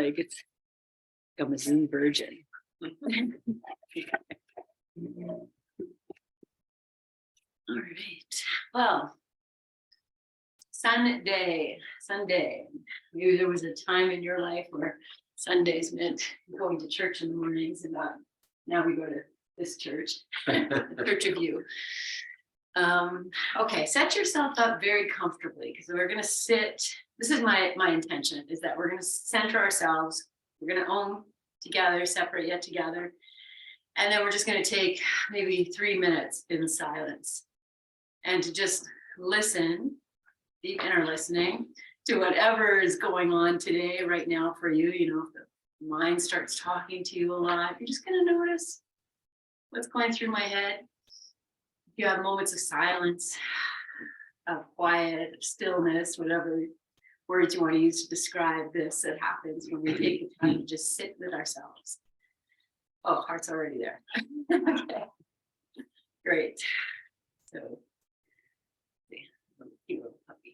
like it's I'm a Zoom virgin. All right. Well, Sunday. Maybe there was a time in your life where Sundays meant going to church in the mornings, and now we go to this church, the Church of You. Okay, set yourself up very comfortably because we're going to sit. This is my intention, is that we're going to center ourselves. We're going to own together, separate yet together. And then we're just going to take maybe 3 minutes in silence and to just listen, deep inner listening to whatever is going on today, right now for you. You know, if the mind starts talking to you a lot, you're just going to notice what's going through my head. If you have moments of silence, of quiet, of stillness, whatever words you want to use to describe this that happens when we take the time to just sit with ourselves. Oh, heart's already there. Okay, great. So, cute little puppy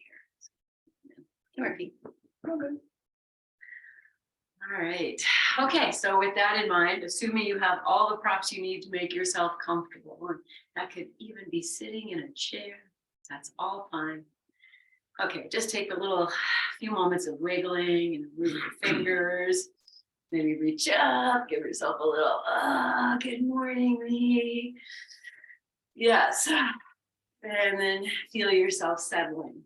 here. Come here, Pete. Oh, good. All right. Okay, so with that in mind, assuming you have all the props you need to make yourself comfortable, or that could even be sitting in a chair, that's all fine. Okay, just take a few moments of wiggling and moving your fingers. Maybe reach up, give yourself a little, good morning, me. Yes. And then feel yourself settling,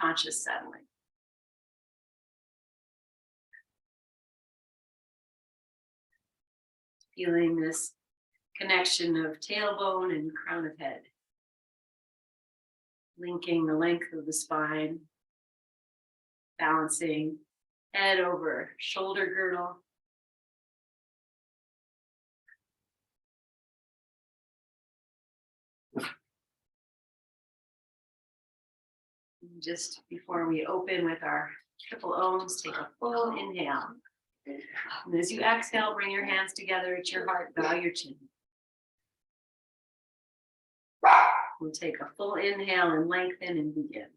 conscious settling. Feeling this connection of tailbone and crown of head. Linking the length of the spine. Balancing head over shoulder girdle. Just before we open with our triple ohms, take a full inhale. And as you exhale, bring your hands together at your heart, bow your chin. We'll take a full inhale and lengthen and begin.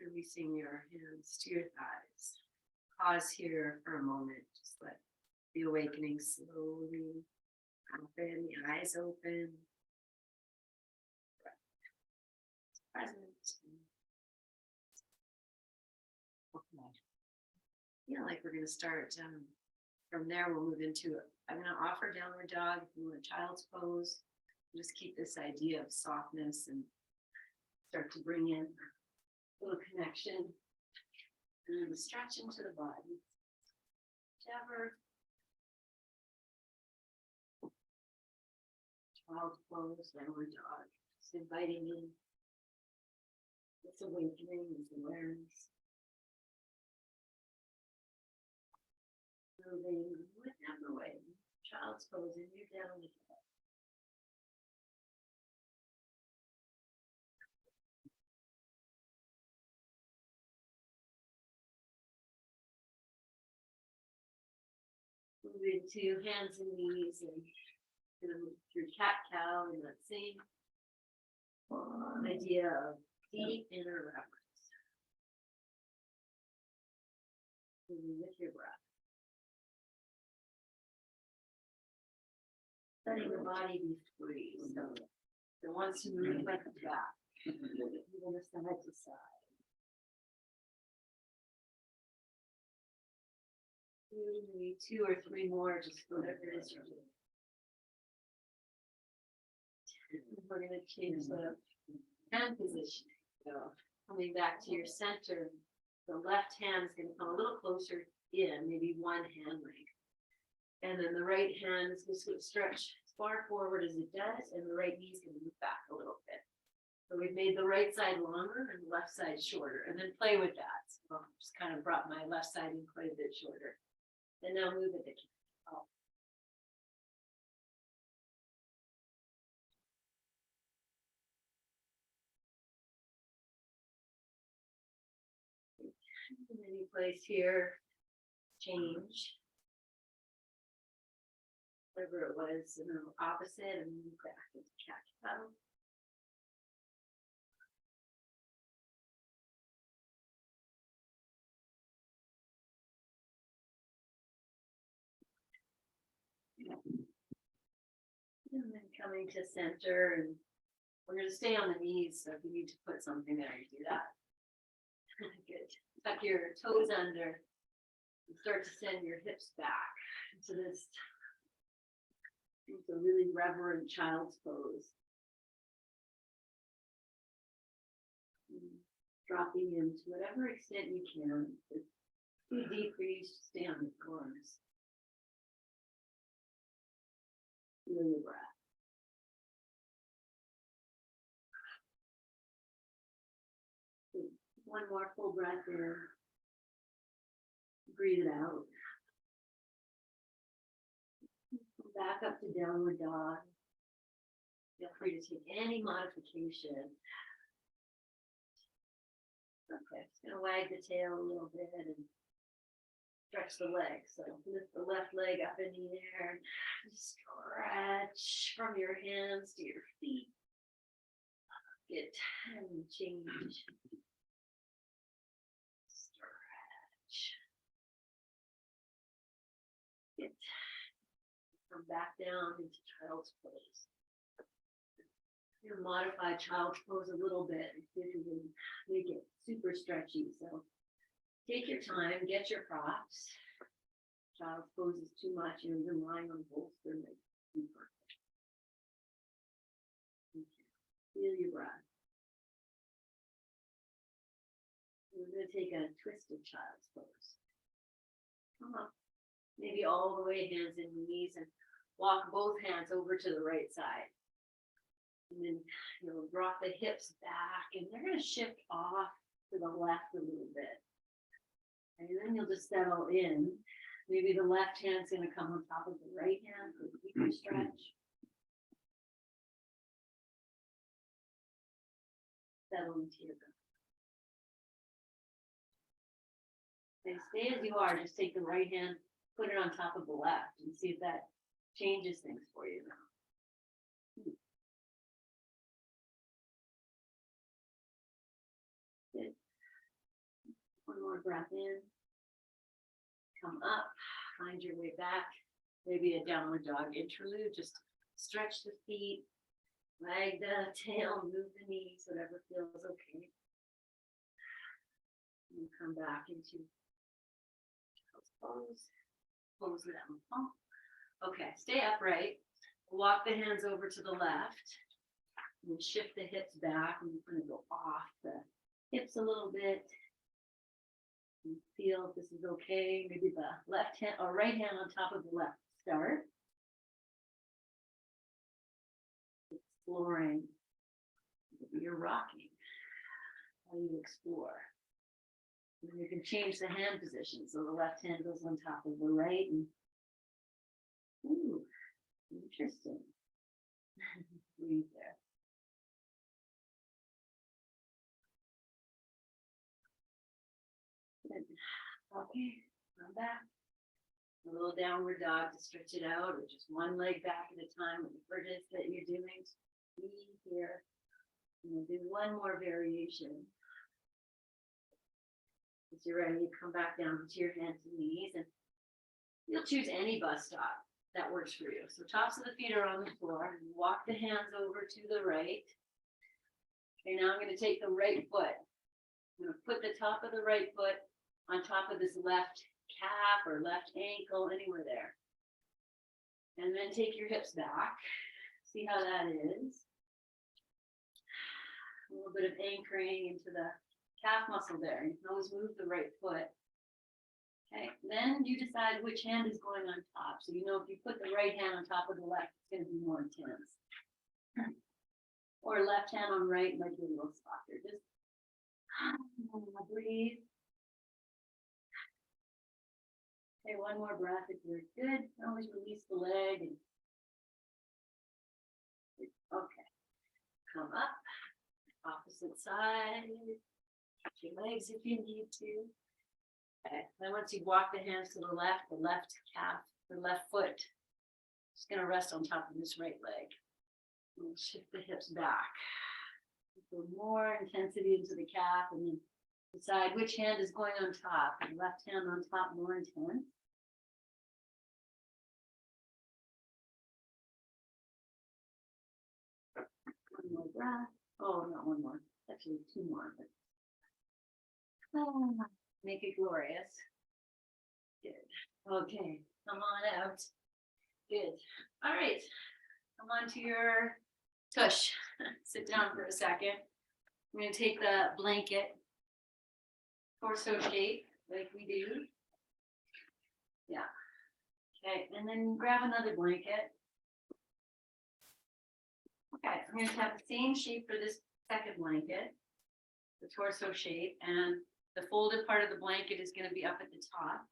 releasing your hands to your thighs. Pause here for a moment. Just let the awakening slowly happen, the eyes open. Present. Okay. Yeah, like we're going to start from there. We'll move into it. I'm going to offer downward dog. If you want child's pose, just keep this idea of softness and start to bring in a little connection and stretch into the body. Whichever. Child's pose, downward dog. Just inviting in this awakening, this awareness. Moving whatever way. Child's pose, and you're down with it. Moving to hands and knees and through cat-cow and that same idea of deep inner reverence. Moving with your breath. Letting the body be free. So it wants to move like a bat. Moving side to side. Maybe 2 or 3 more, just whatever it is you're doing. We're going to change the hand position. So coming back to your center, the left hand is going to come a little closer in, maybe one hand length. And then the right hand is just going to stretch as far forward as it does, and the right knee is going to move back a little bit. So we've made the right side longer and the left side shorter, and then play with that. So I've just kind of brought my left side in quite a bit shorter. And now move it up. Any place here, change. Whatever it was, opposite, and move back into cat-cow. And then coming to center, and we're going to stay on the knees, so if you need to put something there, you do that. Good. Tuck your toes under and start to send your hips back into this. It's a really reverent child's pose. Dropping in to whatever extent you can. If it's too deep for you to stay on the corners. Feel your breath. One more full breath in. Breathe it out. Back up to downward dog. Feel free to take any modification. Okay, just gonna wag the tail a little bit and stretch the legs. So lift the left leg up in the air. Stretch from your hands to your feet. Get and change. Stretch. Get. Come back down into child's pose. You modify child's pose a little bit and see if you can make it super stretchy. So take your time, get your props. Child's pose is too much, you're lying on bolster. Feel your breath. We're going to take a twisted child's pose. Come up, maybe all the way hands and knees, and walk both hands over to the right side. And then drop the hips back, and they're going to shift off to the left a little bit. And then you'll just settle in. Maybe the left hand's going to come on top of the right hand for a deeper stretch. Settle into your breath. And stay as you are. Just take the right hand, put it on top of the left, and see if that changes things for you now. Good. more breath in. Come up, find your way back. Maybe a downward dog interlude, just stretch the feet, wag the tail, move the knees, whatever feels okay. And come back into pose. Pose down. Oh. Okay, stay upright. Walk the hands over to the left. And shift the hips back. And we're going to go off the hips a little bit. And feel if this is okay. Maybe the left hand or right hand on top of the left. Start. Exploring. Maybe you're rocking. How you explore. And you can change the hand position. So the left hand goes on top of the right. And ooh, interesting. Breathe there. Good. Okay, come back. A little downward dog to stretch it out, or just one leg back at a time, whatever it is that you're doing. Be here. And we'll do one more variation. As you're ready, you come back down to your hands and knees, and you'll choose any bus stop that works for you. So tops of the feet are on the floor. Walk the hands over to the right. Okay, now I'm going to take the right foot. I'm going to put the top of the right foot on top of this left calf or left ankle, anywhere there. And then take your hips back. See how that is. A little bit of anchoring into the calf muscle there. You can always move the right foot. Okay, then you decide which hand is going on top. So you know if you put the right hand on top of the left, it's going to be more intense. Or left hand on right might be a little softer. Just breathe. Okay, one more breath if you're good. Always release the leg. And okay, come up. Opposite side. Touch your legs if you need to. Okay, then once you walk the hands to the left calf, the left foot, just going to rest on top of this right leg. And shift the hips back. Put more intensity into the calf, and then decide which hand is going on top. The left hand on top, more intense. One more breath. Oh, not one more. Actually, two more. But make it glorious. Good. Okay, come on out. Good. All right. Come on to your tush. Sit down for a second. I'm going to take the blanket, torso shape, like we do. Yeah. Okay, and then grab another blanket. Okay, I'm going to have the same shape for this second blanket, the torso shape, and the folded part of the blanket is going to be up at the top.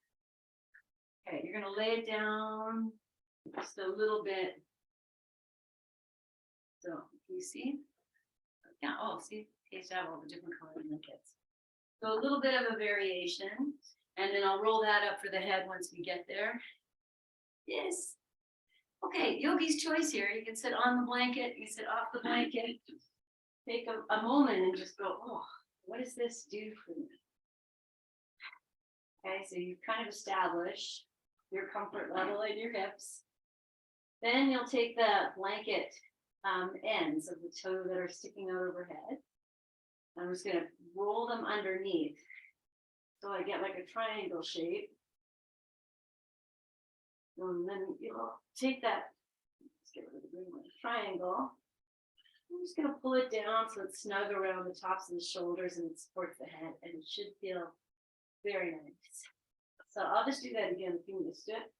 Okay, you're going to lay it down just a little bit. So, you see? Yeah, oh, see, taste out all the different colored blankets. So a little bit of a variation, and then I'll roll that up for the head once we get there. Yes. Okay, yogi's choice here. You can sit on the blanket, you can sit off the blanket. Take a moment and just go, oh, what does this do for me? Okay, so you've kind of established your comfort level in your hips. Then you'll take the blanket ends of the toe that are sticking out overhead. I'm just going to roll them underneath. So I get like a triangle shape. And then you'll take that, let's get rid of the green one, triangle. I'm just going to pull it down so it's snug around the tops of the shoulders and it supports the head, and it should feel very nice. So I'll just do that again if you missed it.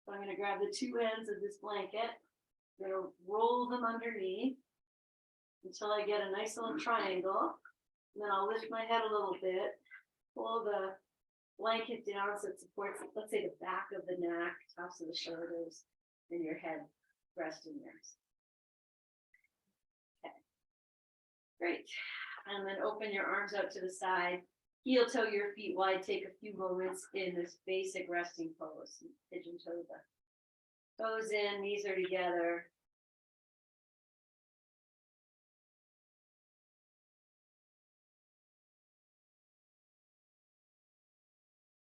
So I'm going to grab the two ends of this blanket. I'm going to roll them underneath until I get a nice little triangle. And then I'll lift my head a little bit, pull the blanket down so it supports, let's say, the back of the neck, tops of the shoulders, and your head resting there. Okay, great. And then open your arms out to the side. Heel toe your feet wide. Take a few moments in this basic resting pose. Pigeon toe the toes in, knees are together.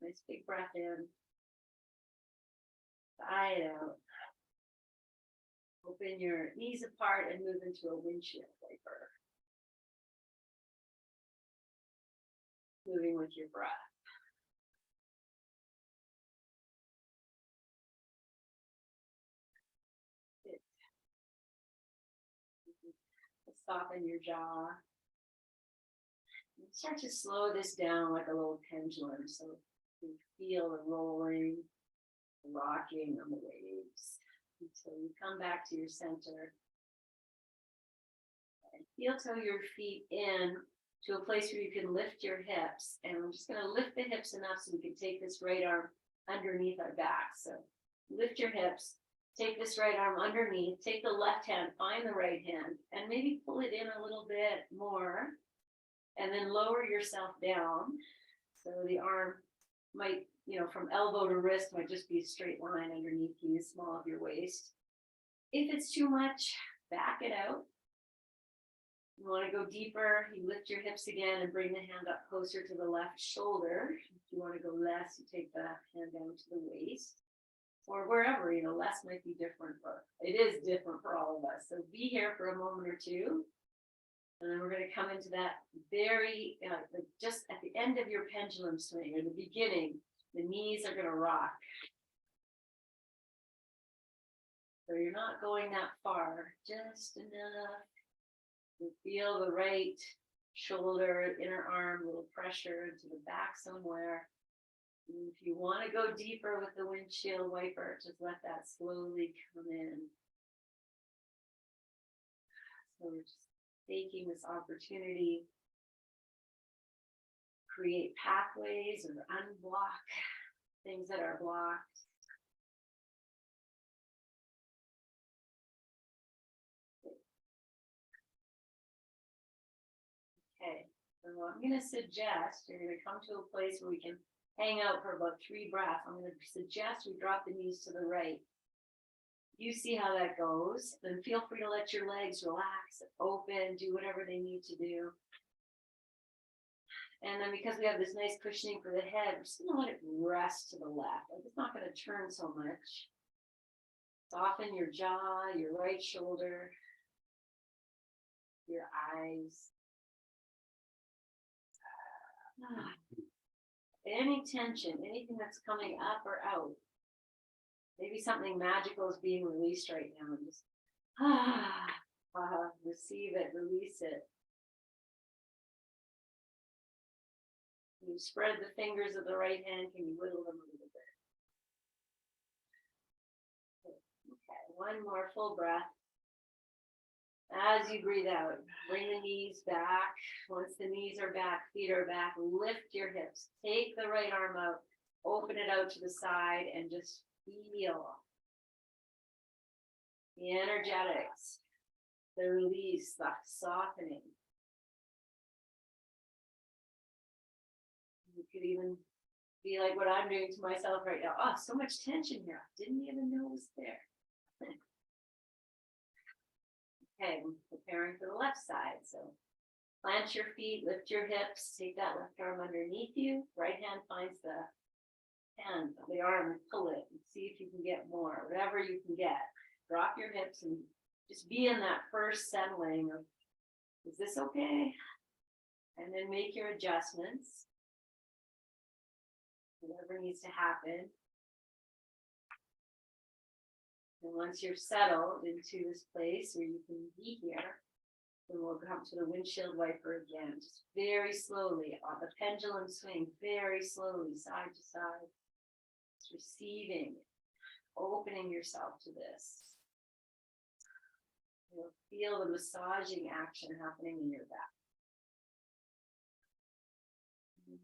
Nice big breath in. Sigh it out. Open your knees apart and move into a windshield wiper. Moving with your breath. Soften your jaw. And start to slow this down like a little pendulum, so you feel the rolling, rocking on the waves until you come back to your center. And feel till your feet in to a place where you can lift your hips. And I'm just going to lift the hips enough so we can take this right arm underneath our back. So lift your hips. Take this right arm underneath, take the left hand, find the right hand, and maybe pull it in a little bit more, and then lower yourself down. So the arm might, from elbow to wrist might just be a straight line underneath you, small of your waist. If it's too much, back it out. You want to go deeper, you lift your hips again and bring the hand up closer to the left shoulder. If you want to go less, you take the hand down to the waist. Or wherever, less might be different, but it is different for all of us. So be here for a moment or two. And then we're going to come into that very, just at the end of your pendulum swing, or the beginning, the knees are going to rock. So you're not going that far, just enough. You feel the right shoulder, inner arm, a little pressure into the back somewhere. If you want to go deeper with the windshield wiper, just let that slowly come in. So we're just taking this opportunity, create pathways or unblock things that are blocked. Okay, so I'm going to suggest you're going to come to a place where we can hang out for about 3 breaths. I'm going to suggest we drop the knees to the right. You see how that goes. Then feel free to let your legs relax, open, do whatever they need to do. And then because we have this nice cushioning for the head, we're just going to let it rest to the left. Like it's not going to turn so much. Soften your jaw, your right shoulder, your eyes. Any tension, anything that's coming up or out. Maybe something magical is being released right now. Just receive it, release it. You spread the fingers of the right hand. Can you wiggle them a little bit? Okay, one more full breath. As you breathe out, bring the knees back. Once the knees are back, feet are back, lift your hips. Take the right arm out, open it out to the side, and just feel the energetics, the release, the softening. You could even be like what I'm doing to myself right now. Oh, so much tension here. I didn't even know it was there. Okay, I'm preparing for the left side. So plant your feet, lift your hips, take that left arm underneath you. Right hand finds the hand of the arm and pull it and see if you can get more, whatever you can get. Drop your hips and just be in that first settling of, is this okay? And then make your adjustments. Whatever needs to happen. And once you're settled into this place where you can be here, then we'll come to the windshield wiper again, just very slowly on the pendulum swing, very slowly, side to side, just receiving, opening yourself to this. You'll feel the massaging action happening in your back.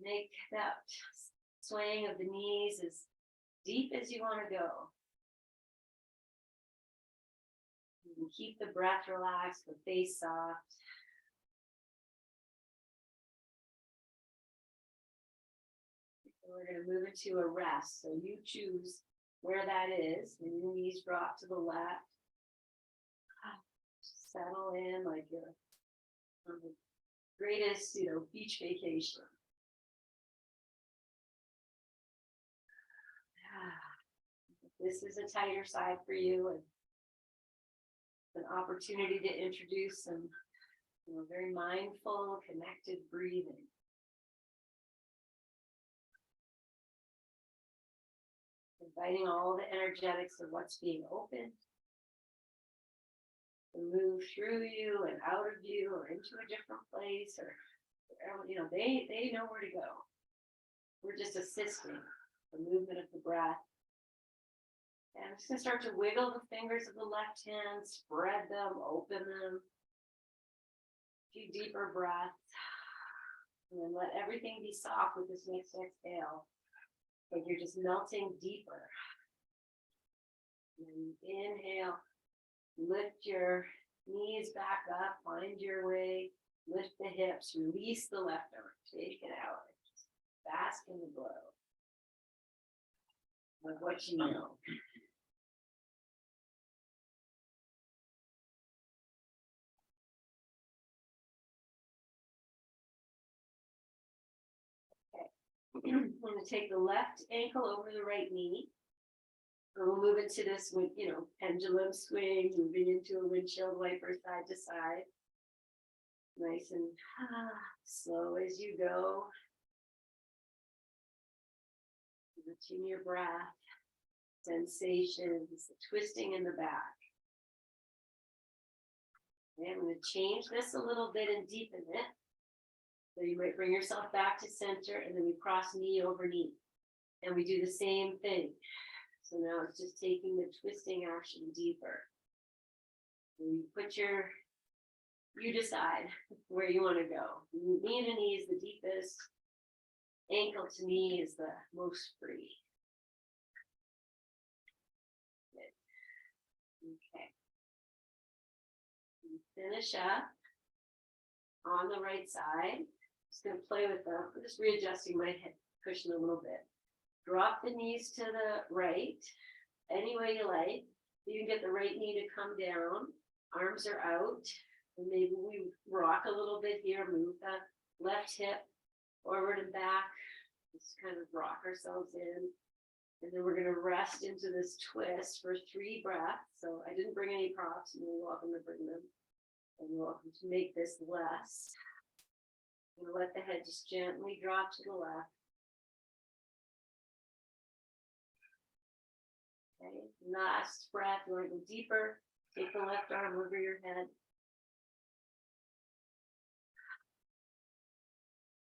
Make that swaying of the knees as deep as you want to go. And keep the breath relaxed, the face soft. We're going to move into a rest. So you choose where that is. When your knees drop to the left. Settle in like you're on the greatest, beach vacation. this is a tighter side for you, and an opportunity to introduce some, very mindful, connected breathing. Inviting all the energetics of what's being opened to move through you and out of you or into a different place, or they know where to go. We're just assisting the movement of the breath. And I'm just going to start to wiggle the fingers of the left hand, spread them, open them. A few deeper breaths. And then let everything be soft with this next exhale. Like you're just melting deeper. And inhale, lift your knees back up, find your way, lift the hips, release the left arm, take it out, just bask in the glow of what you know. Okay, I'm going to take the left ankle over the right knee. And we'll move into this, pendulum swing, moving into a windshield wiper side to side. Nice and slow as you go. Watching your breath, sensations, the twisting in the back. Okay, I'm going to change this a little bit and deepen it. So you might bring yourself back to center, and then we cross knee over knee. And we do the same thing. So now it's just taking the twisting action deeper. And you decide where you want to go. Knee to knee is the deepest. Ankle to knee is the most free. Good. Okay. And finish up on the right side. Just going to play with them. I'm just readjusting my head cushion a little bit. Drop the knees to the right, any way you like. You can get the right knee to come down. Arms are out. And maybe we rock a little bit here, move the left hip forward and back. Just kind of rock ourselves in. And then we're going to rest into this twist for 3 breaths. So I didn't bring any props. You're welcome to bring them. And you're welcome to make this less. I'm going to let the head just gently drop to the left. Okay, last breath, you want to go deeper. Take the left arm over your head.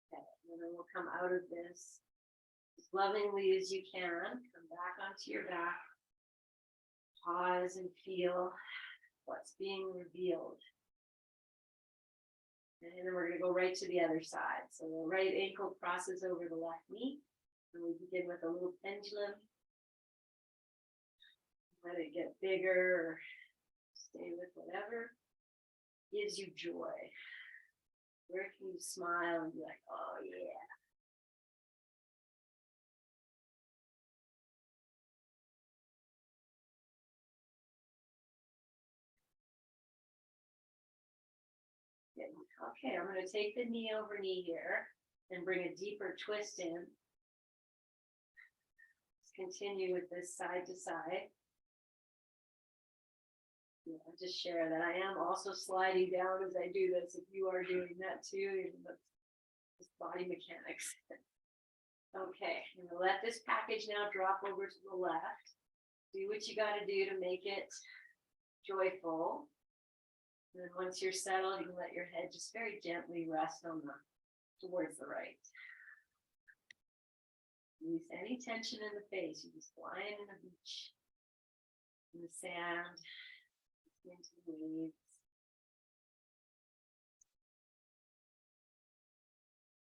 Okay, and then we'll come out of this as lovingly as you can. Come back onto your back. Pause and feel what's being revealed. And then we're going to go right to the other side. So the right ankle crosses over the left knee. And we begin with a little pendulum. Let it get bigger or stay with whatever gives you joy. Where can you smile and be like, oh yeah. Good. Okay, I'm going to take the knee over knee here and bring a deeper twist in. Let's continue with this side to side. I'll just share that I am also sliding down as I do this. If you are doing that too, it's body mechanics. Okay, I'm gonna let this package now drop over to the left. Do what you got to do to make it joyful. And then once you're settled, you can let your head just very gently rest towards the right. Release any tension in the face. You're just lying in the beach, in the sand. Into the waves.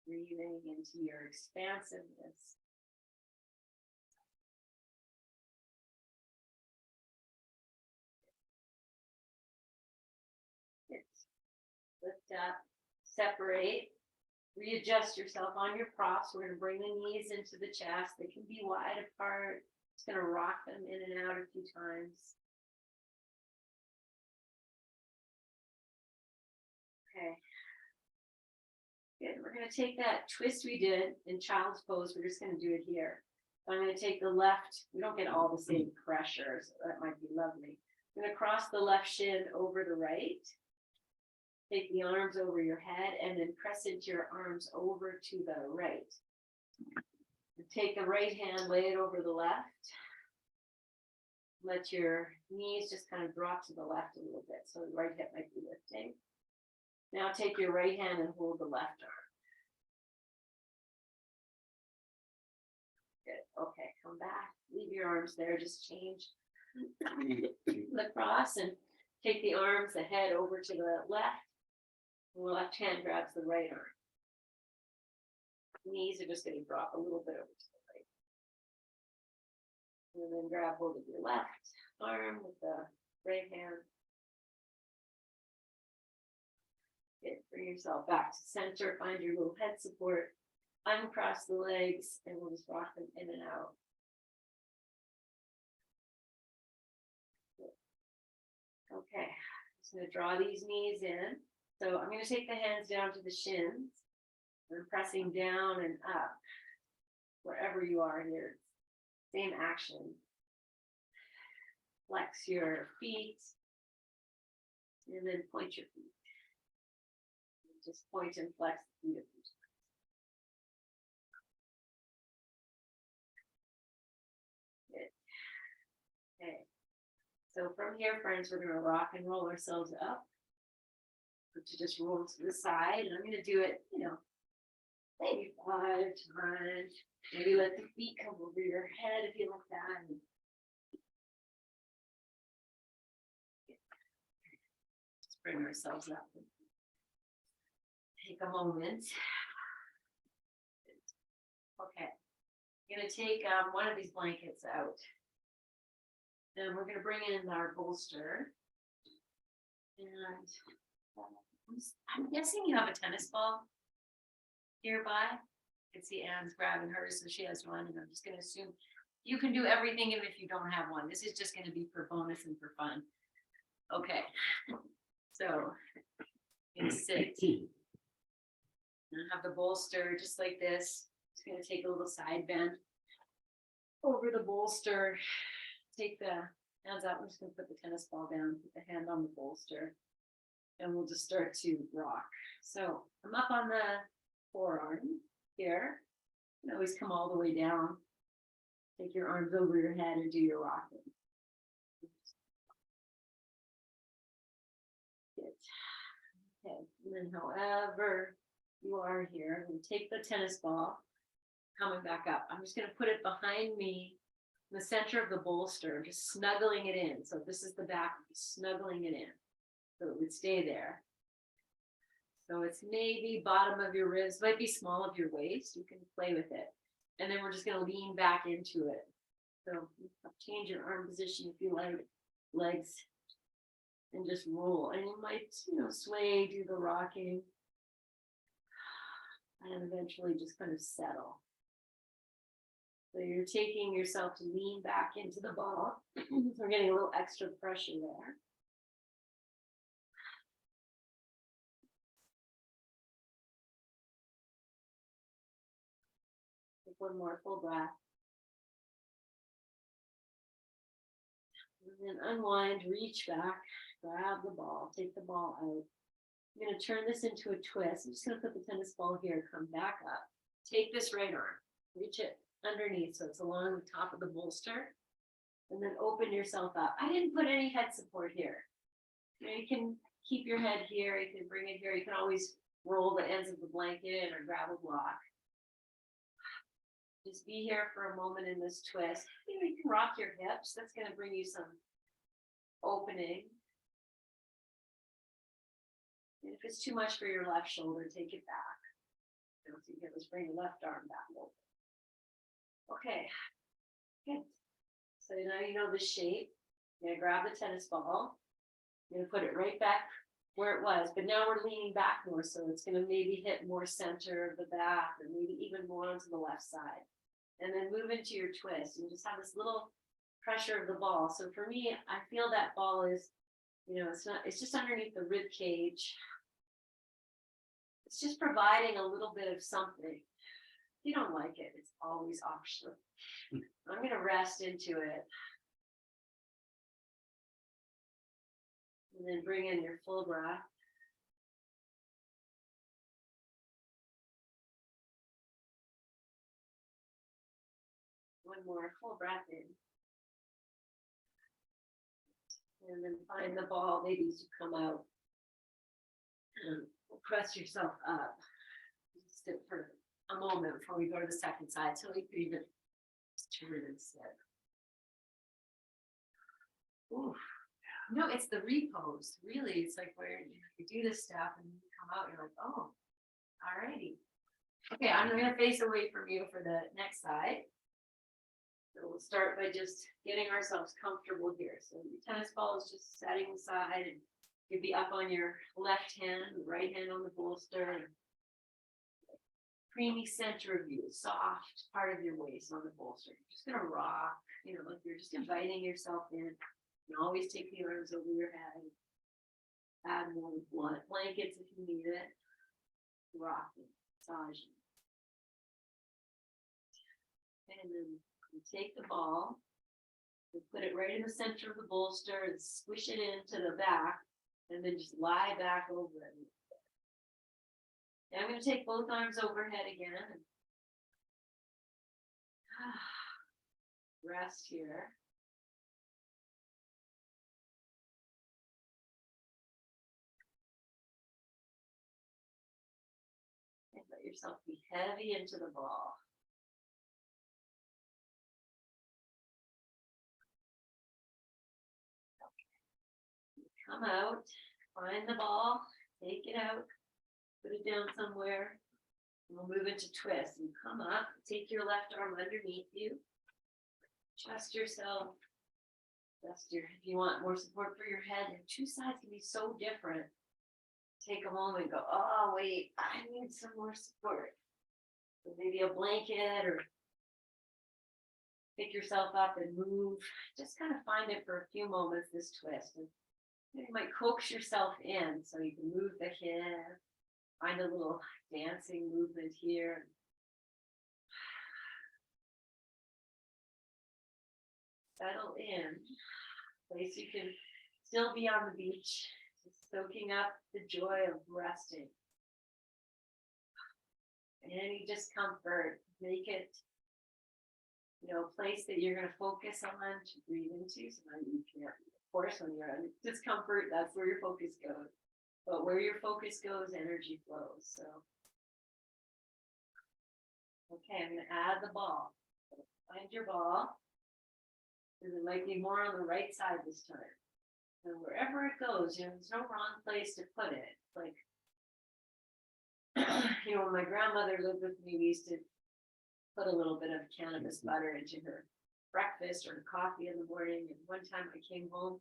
Breathing into your expansiveness. Good. Lift up, separate, readjust yourself on your props. We're going to bring the knees into the chest. They can be wide apart. Just going to rock them in and out a few times. Okay. Good. We're going to take that twist we did in child's pose. We're just going to do it here. I'm going to take the left, we don't get all the same pressure, so that might be lovely. I'm going to cross the left shin over the right. Take the arms over your head and then press into your arms over to the right. Take the right hand, lay it over the left. Let your knees just kind of drop to the left a little bit, so the right hip might be lifting. Now take your right hand and hold the left arm. Good. Okay, come back. Leave your arms there. Just change the cross and take the arms, the head over to the left. And the left hand grabs the right arm. Knees are just going to drop a little bit over to the right. And then grab hold of your left arm with the right hand. Good. Bring yourself back to center. Find your little head support. Uncross the legs and we'll just rock them in and out. Good. Okay. Just going to draw these knees in. So I'm going to take the hands down to the shins. I'm pressing down and up wherever you are here. Same action. Flex your feet and then point your feet. Just point and flex the feet. Good. Okay. So from here, friends, we're going to rock and roll ourselves up. To just roll to the side, and I'm going to do it, maybe 5 times. Maybe let the feet come over your head if you like that. Just bring ourselves up. Take a moment. Okay. I'm going to take one of these blankets out. And we're going to bring in our bolster. And I'm guessing you have a tennis ball nearby. I can see Anne's grabbing hers, so she has one, and I'm just going to assume you can do everything even if you don't have one. This is just going to be for bonus and for fun. Okay, so I'm going to sit and have the bolster just like this. Just going to take a little side bend over the bolster. Take the hands out. I'm just going to put the tennis ball down, put the hand on the bolster. And we'll just start to rock. So I'm up on the forearm here. You can always come all the way down. Take your arms over your head and do your rocking. Good. Okay, and then however you are here, I'm going to take the tennis ball, coming back up. I'm just going to put it behind me in the center of the bolster, just snuggling it in. So this is the back, snuggling it in. So it would stay there. So it's maybe bottom of your ribs, might be small of your waist. You can play with it. And then we're just going to lean back into it. So change your arm position if you like, legs, and just roll. And you might, sway, do the rocking, and eventually just kind of settle. So you're taking yourself to lean back into the ball. We're getting a little extra pressure there. Take one more full breath. And then unwind, reach back, grab the ball, take the ball out. I'm going to turn this into a twist. I'm just going to put the tennis ball here, come back up. Take this right arm, reach it underneath so it's along the top of the bolster. And then open yourself up. I didn't put any head support here. You can keep your head here, you can bring it here. You can always roll the ends of the blanket or grab a block. Just be here for a moment in this twist. You can rock your hips. That's going to bring you some opening. And if it's too much for your left shoulder, take it back. So here, let's bring the left arm back over. Okay, good. So now you know the shape. You're going to grab the tennis ball. You're going to put it right back where it was, but now we're leaning back more, so it's going to maybe hit more center of the back, or maybe even more onto the left side. And then move into your twist and just have this little pressure of the ball. So for me, I feel that ball is, it's just underneath the rib cage. It's just providing a little bit of something. If you don't like it, it's always optional. I'm gonna rest into it. And then bring in your full breath. One more full breath in. And then find the ball, maybe as you come out. And press yourself up. Just sit for a moment before we go to the second side. So we could even turn and sit. Oof. No, it's the repose. Really, it's like where you do this stuff and you come out, you're like, oh, alrighty. Okay, I'm gonna face away from you for the next side. So we'll start by just getting ourselves comfortable here. So your tennis ball is just setting aside, and you'd be up on your left hand, right hand on the bolster. Creamy center of you, soft part of your waist on the bolster. You're just gonna rock, like you're just inviting yourself in. You can always take the arms over your head. Add more blankets if you need it. Rocking, massaging. And then you take the ball, you put it right in the center of the bolster and squish it into the back, and then just lie back over it. And I'm going to take both arms overhead again. And rest here. And let yourself be heavy into the ball. Come out, find the ball, take it out, put it down somewhere. And we'll move into twist. And come up, take your left arm underneath you. Trust yourself. If you want more support for your head, and two sides can be so different. Take a moment and go, oh, wait, I need some more support. So maybe a blanket or pick yourself up and move. Just kind of find it for a few moments, this twist. And you might coax yourself in so you can move the hip, find a little dancing movement here. Settle in, place you can still be on the beach, just soaking up the joy of resting. Any discomfort, make it, a place that you're going to focus on to breathe into. So you can't. Of course, when you're in discomfort, that's where your focus goes. But where your focus goes, energy flows. So, okay, I'm going to add the ball. Find your ball. And it might be more on the right side this time. And wherever it goes, there's no wrong place to put it. Like, when my grandmother lived with me, we used to put a little bit of cannabis butter into her breakfast or coffee in the morning. And one time I came home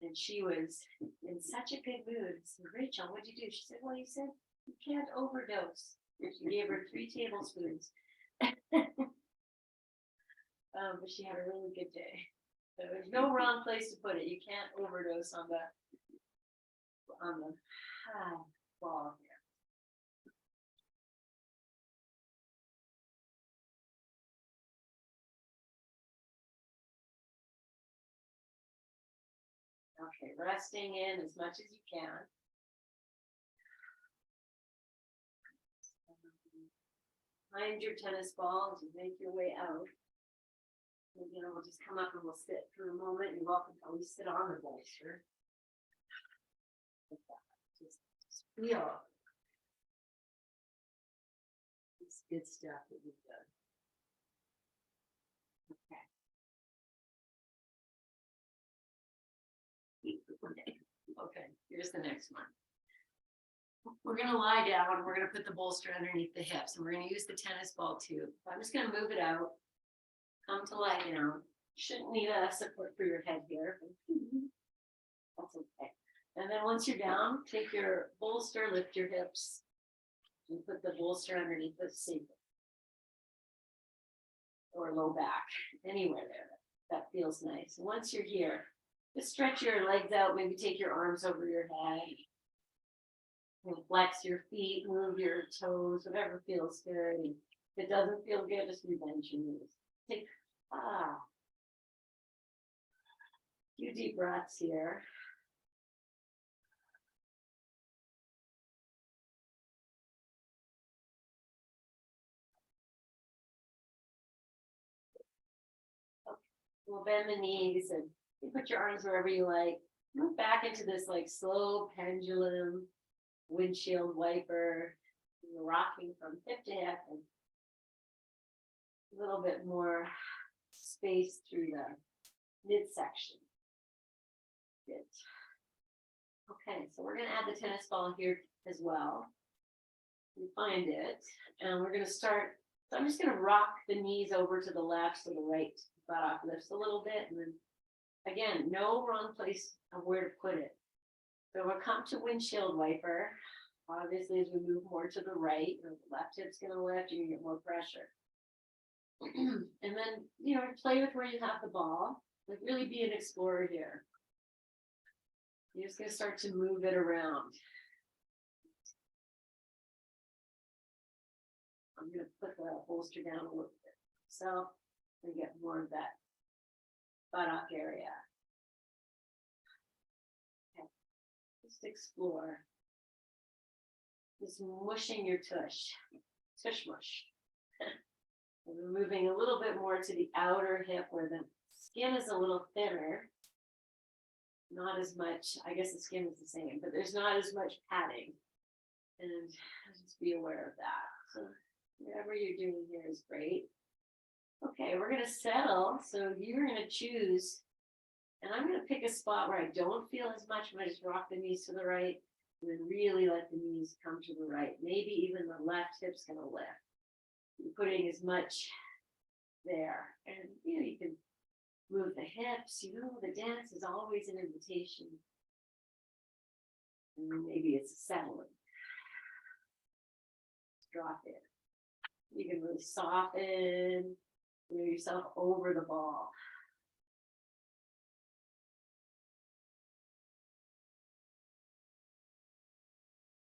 and she was in such a good mood. I said, Rachel, what'd you do? She said, well, you said you can't overdose. And she gave her 3 tablespoons. But she had a really good day. So there's no wrong place to put it. You can't overdose on the ball here. Okay, resting in as much as you can. Find your tennis ball as you make your way out. And, we'll just come up and we'll sit for a moment. You're welcome to always sit on the bolster. Just feel this good stuff that we've done. Okay, here's the next one. We're going to lie down. We're going to put the bolster underneath the hips, and we're going to use the tennis ball too. I'm just going to move it out. Come to lie down. Shouldn't need a support for your head here. That's okay. And then once you're down, take your bolster, lift your hips, and put the bolster underneath the seat or low back, anywhere there. That feels nice. And once you're here, just stretch your legs out. Maybe take your arms over your head. And flex your feet, move your toes, whatever feels good. And If it doesn't feel good, just revenge your knees. Take few deep breaths here. Okay. We'll bend the knees and you put your arms wherever you like. Move back into this like slow pendulum, windshield wiper. You're rocking from hip to hip and a little bit more space through the midsection. Good. Okay, so we're going to add the tennis ball here as well. You find it, and we're going to start. So I'm just going to rock the knees over to the left so the right buttock lifts a little bit, and then again, no wrong place of where to put it. So we'll come to windshield wiper. Obviously, as we move more to the right, the left hip's going to lift, you're going to get more pressure. And then, play with where you have the ball. Like really be an explorer here. You're just going to start to move it around. I'm going to put the bolster down a little bit. So we get more of that buttock area. Okay. Just explore. Just mushing your tush. Tush mush. And we're moving a little bit more to the outer hip where the skin is a little thinner. Not as much, I guess the skin is the same, but there's not as much padding. And just be aware of that. So whatever you're doing here is great. Okay, we're going to settle. So you're going to choose, and I'm going to pick a spot where I don't feel as much. I'm going to just rock the knees to the right and then really let the knees come to the right. Maybe even the left hip's going to lift. You're putting as much there. And you can move the hips. The dance is always an invitation. And then maybe it's a settling. Drop it. You can really soften, move yourself over the ball.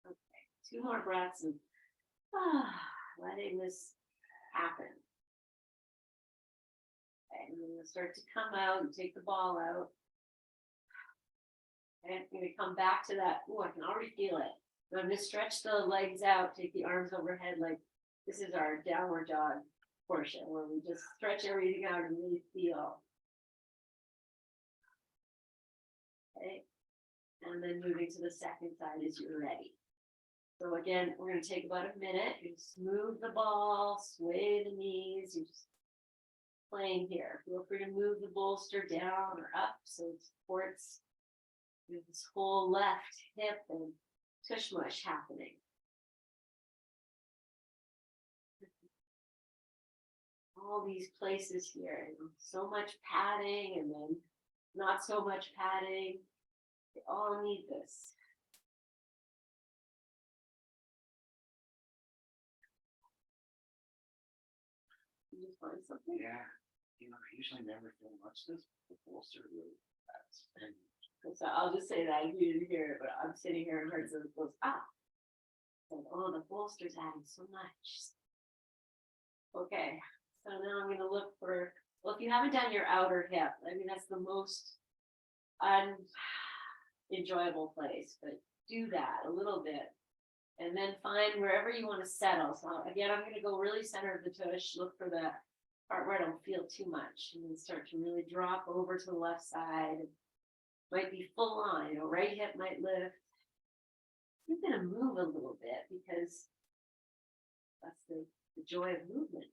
Okay, 2 more breaths and letting this happen. Okay, and then you'll start to come out and take the ball out. And I'm going to come back to that. I can already feel it. So I'm going to stretch the legs out, take the arms overhead like this is our downward dog portion where we just stretch everything out and really feel. Okay. And then moving to the second side as you're ready. So again, we're going to take about a minute. You smooth the ball, sway the knees. You're just playing here. Feel free to move the bolster down or up so it supports this whole left hip and tush mush happening. All these places here, so much padding and then not so much padding. They all need this. You just find something? Yeah. I usually never feel much this, but the bolster really adds. So I'll just say that you didn't hear it, but I'm sitting here and heard so it goes, the bolster's adding so much. Okay, so now I'm going to look for, if you haven't done your outer hip, that's the most unenjoyable place, but do that a little bit. And then find wherever you want to settle. So again, I'm going to go really center of the tush, look for the part where I don't feel too much, and then start to really drop over to the left side. Might be full on, right hip might lift. You're going to move a little bit because that's the joy of movement.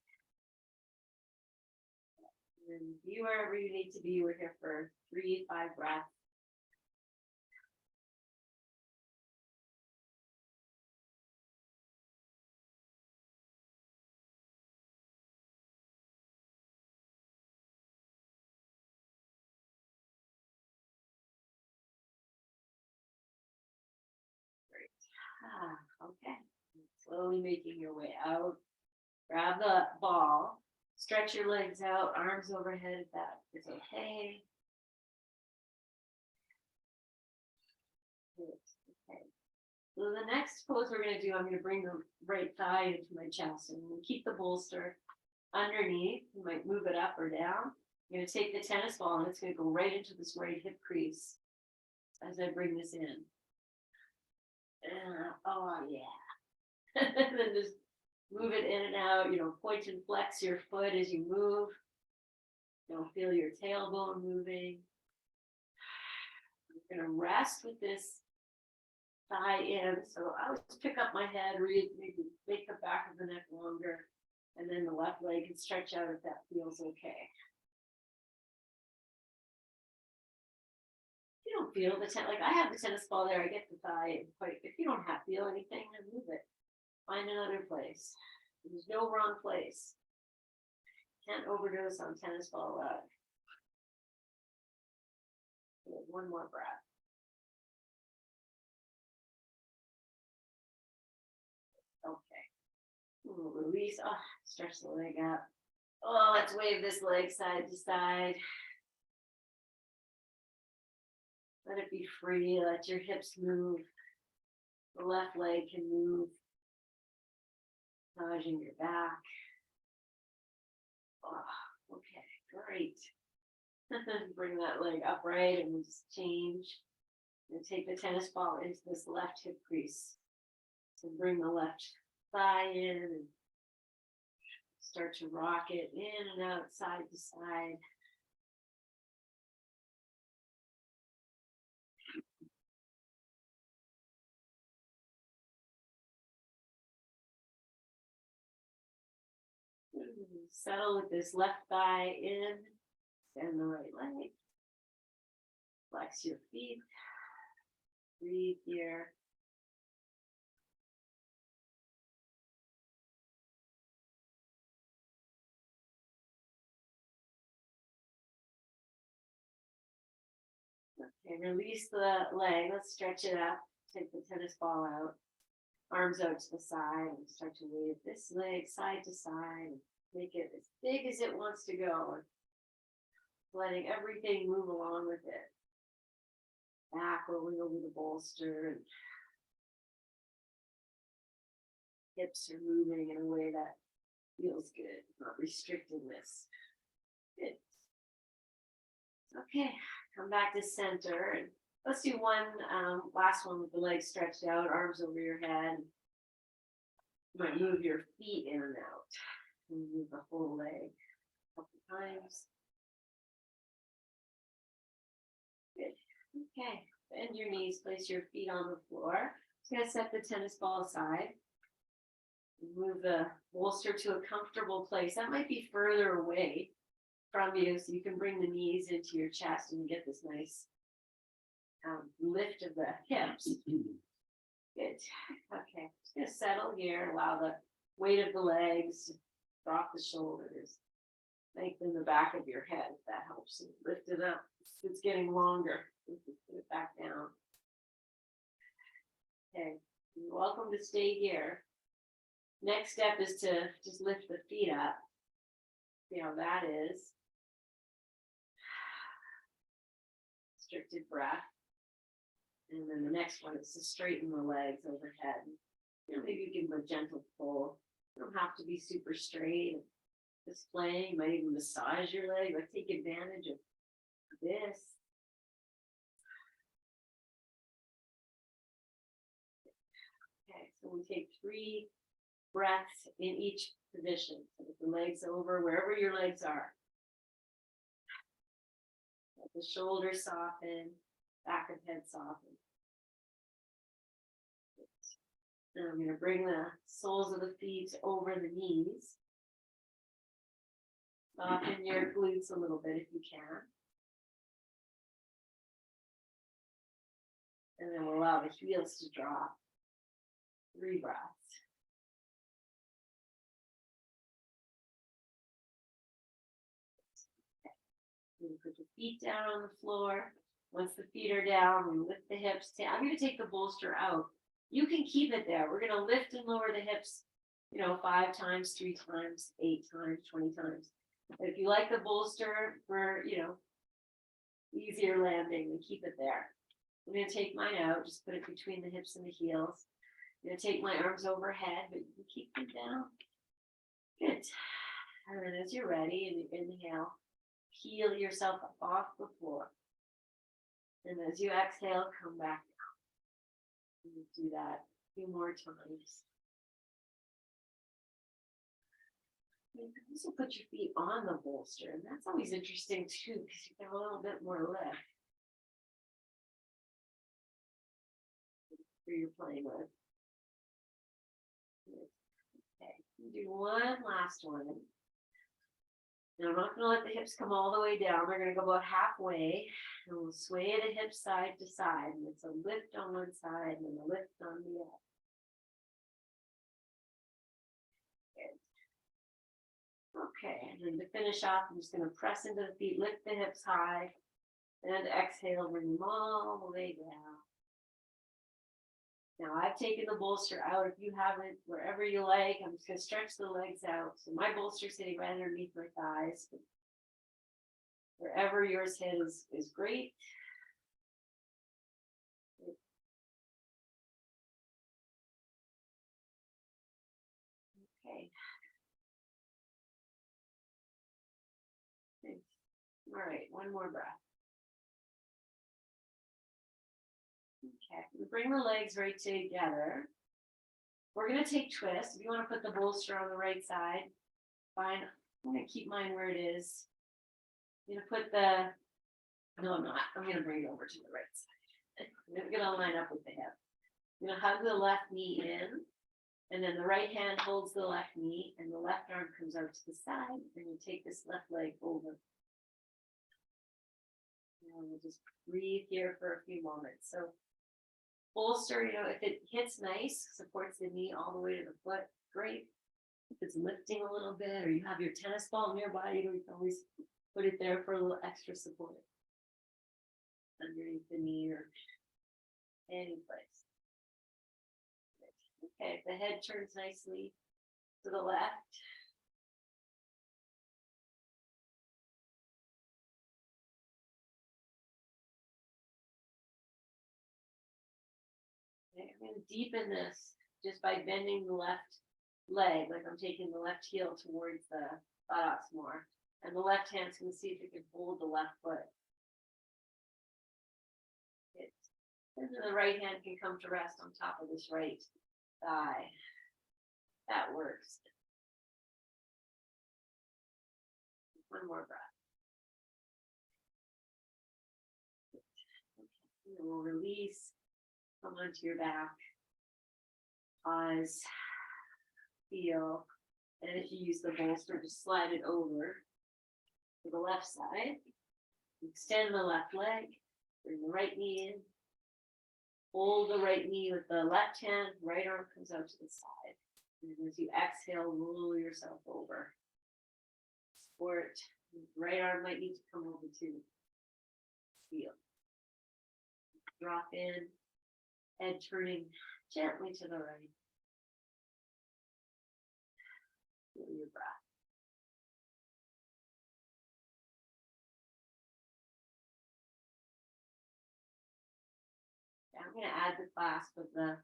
And be wherever you need to be. We're here for 3-5 breaths. Okay. Slowly making your way out. Grab the ball. Stretch your legs out, arms overhead if that is okay. Good. Okay. So the next pose we're gonna do, I'm gonna bring the right thigh into my chest and we'll keep the bolster underneath. You might move it up or down. I'm gonna take the tennis ball and it's gonna go right into this right hip crease as I bring this in. Oh yeah. And then just move it in and out, point and flex your foot as you move. Feel your tailbone moving. You're gonna rest with this thigh in. So I always pick up my head, maybe make the back of the neck longer, and then the left leg can stretch out if that feels okay. If you don't feel the like I have the tennis ball there, I get the thigh. If you don't feel anything, then move it. Find another place. There's no wrong place. Can't overdose on tennis ball love. One more breath. Okay. We'll release. Oh, stretch the leg up. Oh, let's wave this leg side to side. Let it be free. Let your hips move. The left leg can move. Massaging your back. Oh, okay, great. Bring that leg upright and we'll just change. And take the tennis ball into this left hip crease. So bring the left thigh in and start to rock it in and out, side to side. Settle with this left thigh in, extend the right leg, flex your feet, breathe here. Okay, release the leg, let's stretch it up, take the tennis ball out, arms out to the side, and start to wave this leg side to side, make it as big as it wants to go, letting everything move along with it. Back rolling over the bolster, and hips are moving in a way that feels good, not restricting this. Good. Okay, come back to center, and let's do one last one with the legs stretched out, arms over your head. You might move your feet in and out, and move the whole leg a couple times. Good. Okay, bend your knees, place your feet on the floor. Just gonna set the tennis ball aside. Move the bolster to a comfortable place. That might be further away from you, so you can bring the knees into your chest and get this nice lift of the hips. Good. Okay, just gonna settle here. Allow the weight of the legs to drop the shoulders. Lengthen the back of your head if that helps. Lift it up. It's getting longer. Put it back down. Okay, you're welcome to stay here. Next step is to just lift the feet up. See how that is. Restricted breath. And then the next one is to straighten the legs overhead. Maybe you give them a gentle pull. You don't have to be super straight. Just playing, you might even massage your leg, but take advantage of this. Okay, so we take 3 breaths in each position. So with the legs over, wherever your legs are. Let the shoulders soften, back of head soften. Now I'm going to bring the soles of the feet over the knees. Soften your glutes a little bit if you can. And then we'll allow the heels to drop. 3 breaths. You put your feet down on the floor. Once the feet are down, we lift the hips. I'm going to take the bolster out. You can keep it there. We're going to lift and lower the hips, 5 times, 3 times, 8 times, 20 times. But if you like the bolster for, easier landing, then keep it there. I'm gonna take mine out, just put it between the hips and the heels. I'm gonna take my arms overhead, but you can keep them down. Good. And then as you're ready, and you inhale, heel yourself up off the floor. And as you exhale, come back down. And you do that a few more times. You can also put your feet on the bolster, and that's always interesting too, because you get a little bit more lift. Who you're playing with. Okay, do one last one. Now I'm not going to let the hips come all the way down. We're going to go about halfway, and we'll sway the hips side to side. And it's a lift on one side and a lift on the other. Good. Okay, and then to finish off, I'm just going to press into the feet, lift the hips high, and exhale, bring them all the way down. Now I've taken the bolster out. If you haven't, wherever you like, I'm just going to stretch the legs out. So my bolster's sitting right underneath my thighs. Wherever yours hits is great. Okay. Thanks. All right, one more breath. Okay, we bring the legs right together. We're going to take twists. If you want to put the bolster on the right side, fine. I'm going to keep mine where it is. I'm going to put the, no, I'm not. I'm going to bring it over to the right side. I'm going to line up with the hip. I'm going to hug the left knee in, and then the right hand holds the left knee, and the left arm comes out to the side, and you take this left leg over. And we'll just breathe here for a few moments. So bolster, if it hits nice, supports the knee all the way to the foot, great. If it's lifting a little bit, or you have your tennis ball nearby, you can always put it there for a little extra support. Underneath the knee or any place. Okay, if the head turns nicely to the left. Okay, I'm going to deepen this just by bending the left leg, like I'm taking the left heel towards the buttocks more. And the left hand's going to see if it can hold the left foot. And then the right hand can come to rest on top of this right thigh. That works. One more breath. Okay. And we'll release. Come onto your back. Pause. Feel. And if you use the bolster, just slide it over to the left side. Extend the left leg. Bring the right knee in. Hold the right knee with the left hand. Right arm comes out to the side. And as you exhale, roll yourself over. Support. Right arm might need to come over too. Feel. Drop in. Head turning gently to the right. Feel your breath. Now I'm going to add the clasp of the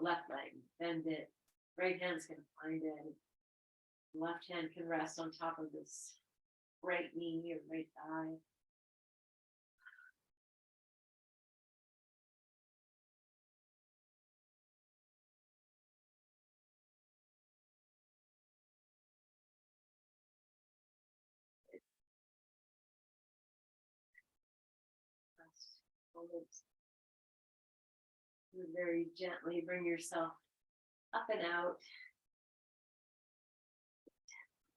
left leg. Bend it. Right hand's going to find it. Left hand can rest on top of this right knee or right thigh. Very gently bring yourself up and out.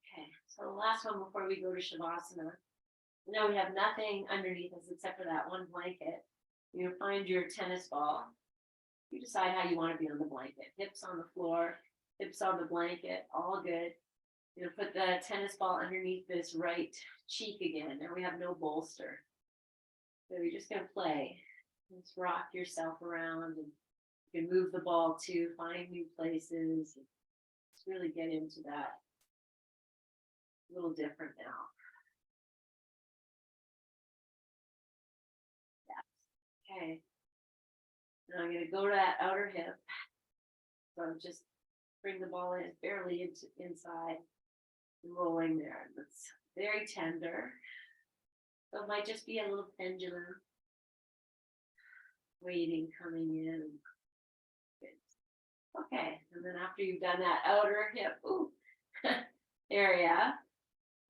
Okay, so the last one before we go to Shavasana. Now we have nothing underneath us except for that one blanket. You're gonna find your tennis ball. You decide how you want to be on the blanket. Hips on the floor, hips on the blanket, all good. You're gonna put the tennis ball underneath this right cheek again. Now we have no bolster. So you're just gonna play. Just rock yourself around, and you can move the ball too, find new places. Just really get into that. A little different now. Yeah. Okay. Now I'm gonna go to that outer hip. So I'm just bring the ball in barely inside, rolling there. That's very tender. So it might just be a little pendulum waiting, coming in. Good. Okay, and then after you've done that outer hip area,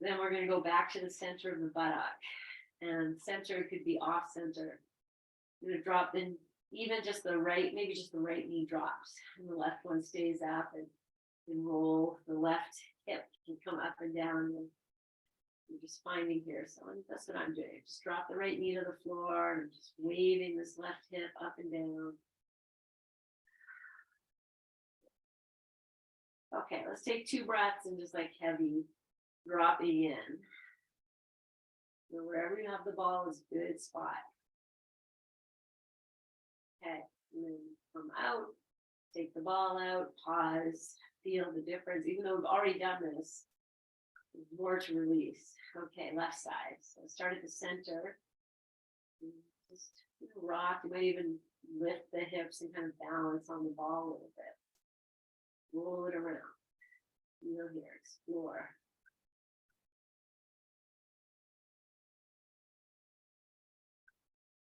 then we're going to go back to the center of the buttock. And center could be off center. You're going to drop in even just the right, maybe just the right knee drops, and the left one stays up, and roll. The left hip can come up and down. And I'm just finding here. So that's what I'm doing. Just drop the right knee to the floor and just waving this left hip up and down. Okay, let's take 2 breaths and just like heavy dropping in. So wherever you have the ball is a good spot. Okay, and then come out, take the ball out, pause, feel the difference. Even though we've already done this, there's more to release. Okay, left side. So start at the center. Just rock. You might even lift the hips and kind of balance on the ball a little bit. Roll it around. Feel here, explore.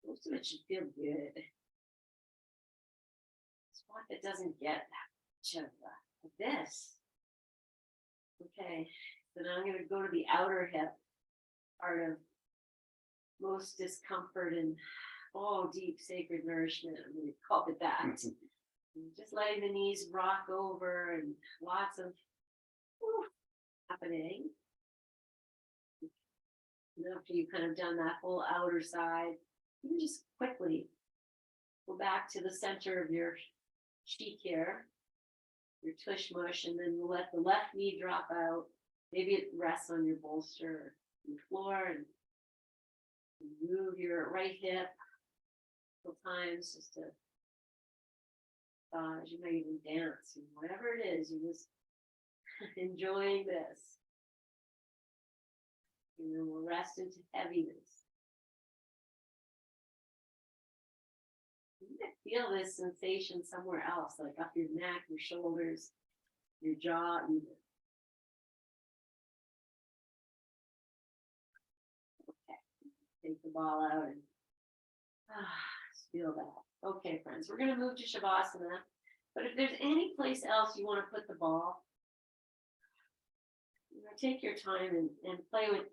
Most of it should feel good. Spot that doesn't get that much of this. Okay, so now I'm going to go to the outer hip part of most discomfort and deep sacred nourishment. I'm going to call it that. Just letting the knees rock over and lots of happening. And after you've kind of done that whole outer side, you can just quickly go back to the center of your cheek here, your tush mush, and then we'll let the left knee drop out. Maybe it rests on your bolster or the floor, and move your right hip a couple times just to massage. You might even dance, whatever it is, you just enjoying this. And then we'll rest into heaviness. You might feel this sensation somewhere else, like up your neck, your shoulders, your jaw, even. Okay, take the ball out and just feel that. Okay, friends, we're going to move to Shavasana. But if there's any place else you want to put the ball, take your time and play with,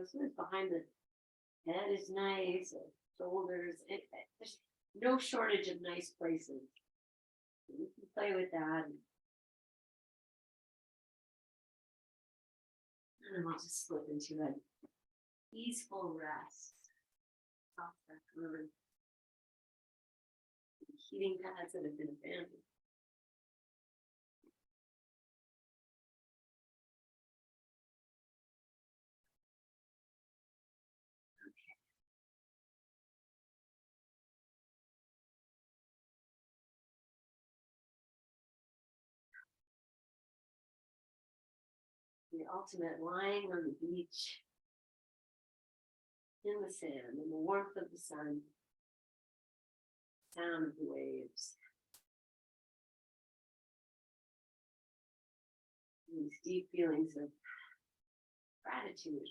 something behind the head is nice, shoulders, there's no shortage of nice places. You can play with that. And then I'll just slip into an easeful rest. Off that curve. Heating pads that have been abandoned. The ultimate lying on the beach in the sand, in the warmth of the sun, sound of the waves. These deep feelings of gratitude.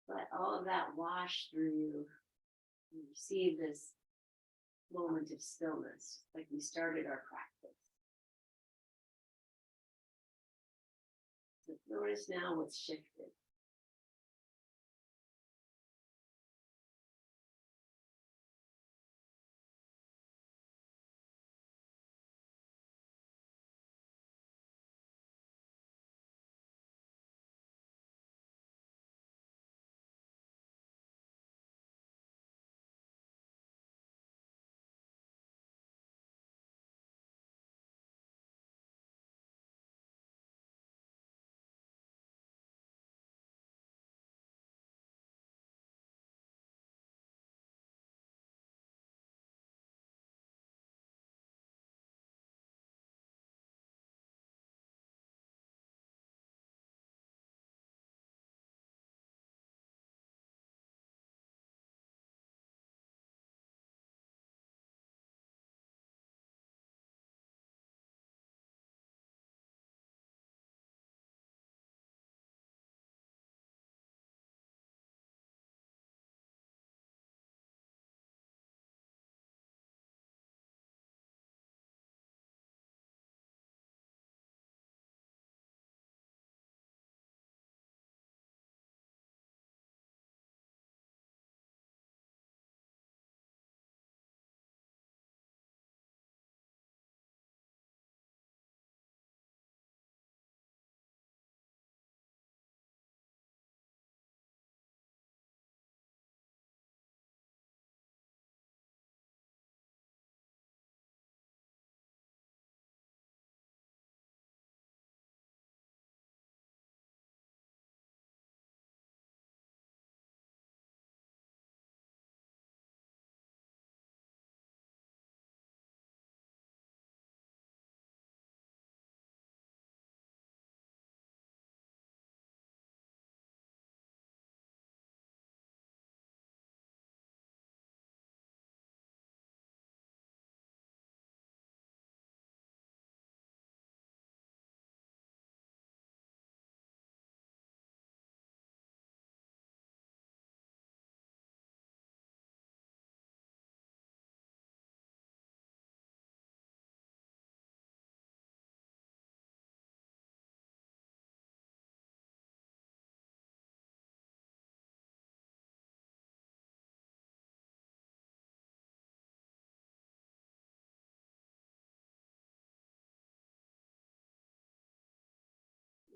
Let all of that wash through you and receive this moment of stillness, like we started our practice. So notice now what's shifted.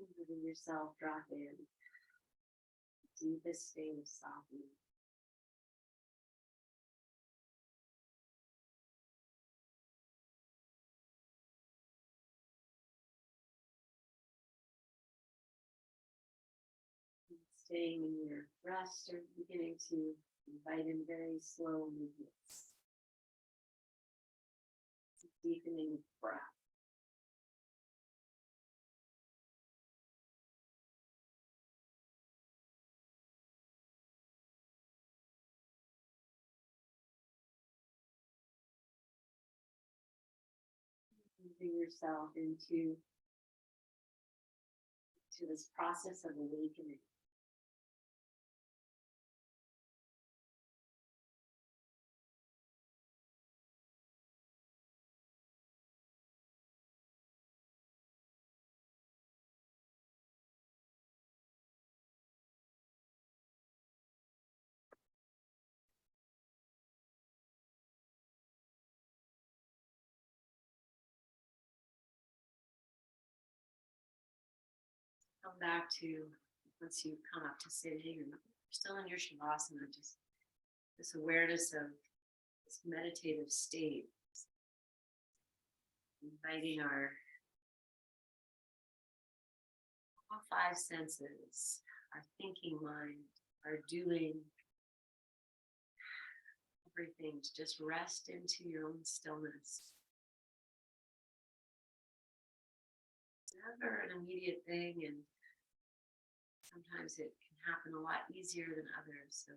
Letting yourself drop in. Deepest state of softening. Staying in your rest or beginning to invite in very slow movements. Deepening breath. Moving yourself into this process of awakening. Come back to, once you come up to sitting and still in your shavasana, just this awareness of this meditative state, inviting our all five senses, our thinking mind, our doing, everything to just rest into your own stillness. It's never an immediate thing, and sometimes it can happen a lot easier than others. So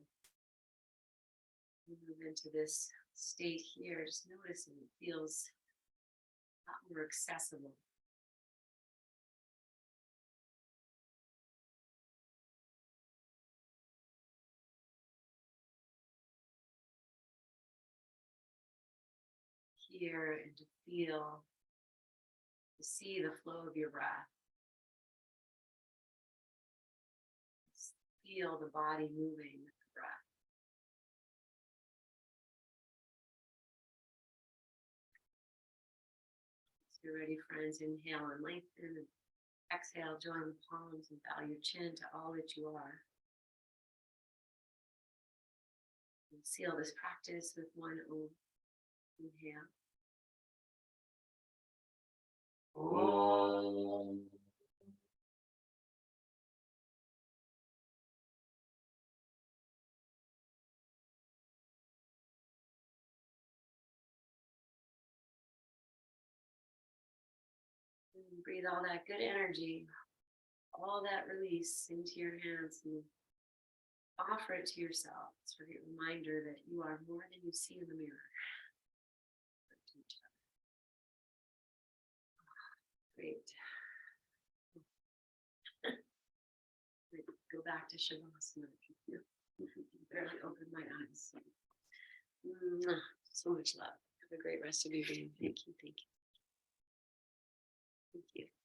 you move into this state here, just noticing it feels a lot more accessible. Hear and to feel, to see the flow of your breath. Feel the body moving with the breath. So you're ready, friends, inhale and lengthen. And exhale, join the palms and bow your chin to all that you are. And seal this practice with one Om. Inhale. Om. And breathe all that good energy, all that release into your hands and offer it to yourself. It's a great reminder that you are more than you see in the mirror. Great. Go back to Shavasana. Barely opened my eyes. So much love. Have a great rest of your day. Thank you. Thank you. Thank you.